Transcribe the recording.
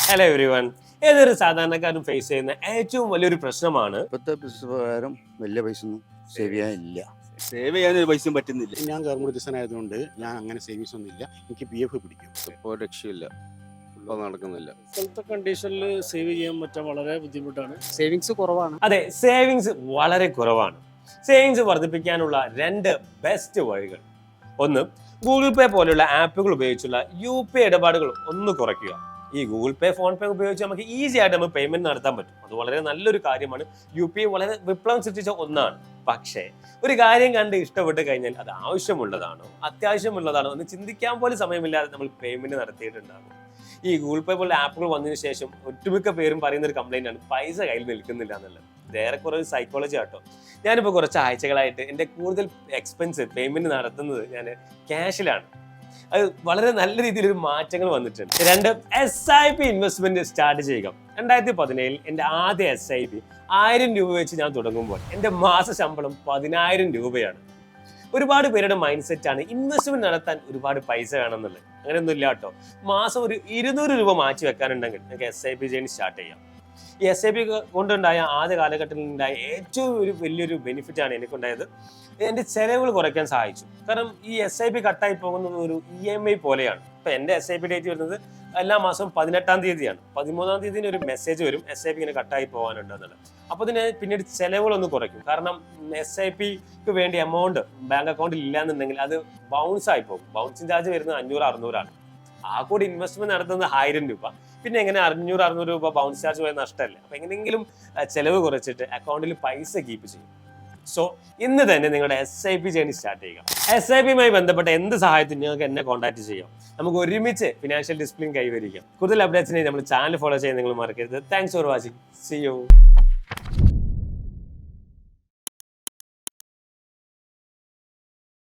Hello every one. ഏതൊരു സാധാരണക്കാരും face ചെയ്യുന്ന ഏറ്റവും വലിയൊരു പ്രശ്നമാണ് ഇപ്പോഴത്തെ ബിസിനസ് പ്രകാരം വലിയ പൈസ ഒന്നും സേവ് ചെയ്യാനില്ല. സേവ് ചെയ്യാൻ ഒരു പൈസയും പറ്റുന്നില്ല. ഞാൻ ഗവൺമെന്റ് ഉദ്യോഗസ്ഥനായതുകൊണ്ട് ഞാൻ അങ്ങനെ സേവിങ്സ് ഒന്നും ഇല്ല. എനിക്ക് PF പിടിക്കും. ഇപ്പോൾ രക്ഷയില്ല, ഇപ്പോൾ നടക്കുന്നില്ല. ഇപ്പോഴത്തെ കണ്ടീഷനിൽ സേവ് ചെയ്യാൻ പറ്റാൻ വളരെ ബുദ്ധിമുട്ടാണ്. സേവിങ്സ് കുറവാണ്. അതെ, സേവിങ്സ് വളരെ കുറവാണ്. സേവിങ്സ് വർദ്ധിപ്പിക്കാനുള്ള രണ്ട് ബെസ്റ്റ് വഴികൾ: ഒന്ന്, ഗൂഗിൾ പേ പോലെയുള്ള ആപ്പുകൾ ഉപയോഗിച്ചുള്ള UPI ഇടപാടുകൾ ഒന്ന് കുറയ്ക്കുക. ഈ ഗൂഗിൾ പേ, ഫോൺ പേ ഉപയോഗിച്ച് നമുക്ക് ഈസി ആയിട്ട് നമുക്ക് പേയ്മെന്റ് നടത്താൻ പറ്റും. അത് വളരെ നല്ലൊരു കാര്യമാണ്. UPI വളരെ വിപ്ലവം സൃഷ്ടിച്ച ഒന്നാണ്. പക്ഷേ ഒരു കാര്യം കണ്ട് ഇഷ്ടപ്പെട്ട് കഴിഞ്ഞാൽ അത് ആവശ്യമുള്ളതാണോ, അത്യാവശ്യമുള്ളതാണോ എന്ന് ചിന്തിക്കാൻ പോലും സമയമില്ലാതെ നമ്മൾ പേയ്മെന്റ് നടത്തിയിട്ടുണ്ടാകും. ഈ ഗൂഗിൾ പേ പോലുള്ള ആപ്പുകൾ വന്നതിന് ശേഷം ഒട്ടുമിക്ക പേരും പറയുന്ന ഒരു കംപ്ലൈന്റ് ആണ് പൈസ കയ്യിൽ നിൽക്കുന്നില്ല എന്നുള്ളത്. ഇത് ഏറെക്കുറെ ഒരു സൈക്കോളജി ആട്ടോ. ഞാനിപ്പോൾ കുറച്ച് ആഴ്ചകളായിട്ട് എൻ്റെ കൂടുതൽ എക്സ്പെൻസ് പേയ്മെന്റ് നടത്തുന്നത് ഞാൻ ക്യാഷിലാണ്. അത് വളരെ നല്ല രീതിയിലൊരു മാറ്റങ്ങൾ വന്നിട്ടുണ്ട്. രണ്ട്, SIP ഇൻവെസ്റ്റ്മെന്റ് സ്റ്റാർട്ട് ചെയ്യുക. 2017 എൻ്റെ ആദ്യ SIP 1000 രൂപ വെച്ച് ഞാൻ തുടങ്ങുമ്പോൾ എൻ്റെ മാസ ശമ്പളം 10,000 രൂപയാണ്. ഒരുപാട് പേരുടെ മൈൻഡ് സെറ്റ് ആണ് ഇൻവെസ്റ്റ്മെന്റ് നടത്താൻ ഒരുപാട് പൈസ വേണമെന്നുള്ളത്. അങ്ങനെയൊന്നും ഇല്ല കേട്ടോ. മാസം ഒരു 200 രൂപ മാറ്റി വെക്കാനുണ്ടെങ്കിൽ നിങ്ങൾക്ക് SIP ജേണി സ്റ്റാർട്ട് ചെയ്യാം. ഈ SIP കൊണ്ടുണ്ടായ ആദ്യ കാലഘട്ടത്തിൽ ഉണ്ടായ ഏറ്റവും വലിയൊരു ബെനിഫിറ്റ് ആണ് എനിക്കുണ്ടായത്. എൻ്റെ ചെലവുകൾ കുറയ്ക്കാൻ സഹായിച്ചു. കാരണം ഈ SIP കട്ടായി പോകുന്നത് ഒരു EMI പോലെയാണ്. ഇപ്പം എൻ്റെ SIP ഡേറ്റ് വരുന്നത് എല്ലാ മാസവും 18-ാം തീയതിയാണ്. 13-ാം തീയതിന് ഒരു മെസ്സേജ് വരും SIP ഇങ്ങനെ കട്ടായി പോകാനുണ്ടെന്നുള്ളത്. അപ്പോൾ ഇതിന് പിന്നീട് ചെലവുകളൊന്ന് കുറയ്ക്കും. കാരണം SIPക്ക് വേണ്ടി എമൗണ്ട് ബാങ്ക് അക്കൗണ്ടിൽ ഇല്ലാന്നുണ്ടെങ്കിൽ അത് ബൗൺസ് ആയി പോകും. ബൗൺസിങ് ചാർജ് വരുന്നത് 500-600 ആണ്. ആ കൂടി ഇൻവെസ്റ്റ്മെന്റ് നടത്തുന്നത് 1000 രൂപ. പിന്നെ എങ്ങനെ 500-600 രൂപ ബൗൺസ് ചാർജ് പോയ നഷ്ടമല്ലേ? അപ്പൊ എങ്ങനെയെങ്കിലും ചെലവ് കുറച്ചിട്ട് അക്കൗണ്ടിൽ പൈസ കീപ്പ് ചെയ്യും. സോ ഇന്ന് തന്നെ നിങ്ങളുടെ SIP ജേണി സ്റ്റാർട്ട് ചെയ്യുക. SIPയുമായി ബന്ധപ്പെട്ട എന്ത് സഹായത്തിനും നിങ്ങൾക്ക് എന്നെ കോൺടാക്ട് ചെയ്യാം. നമുക്ക് ഒരുമിച്ച് ഫിനാൻഷ്യൽ ഡിസിപ്ലിൻ കൈവരിക്കാം. കൂടുതൽ അപ്ഡേറ്റ്സിനായി നമ്മൾ ചാനൽ ഫോളോ ചെയ്യാൻ നിങ്ങൾ മറക്കരുത്. Thanks for watching. See U.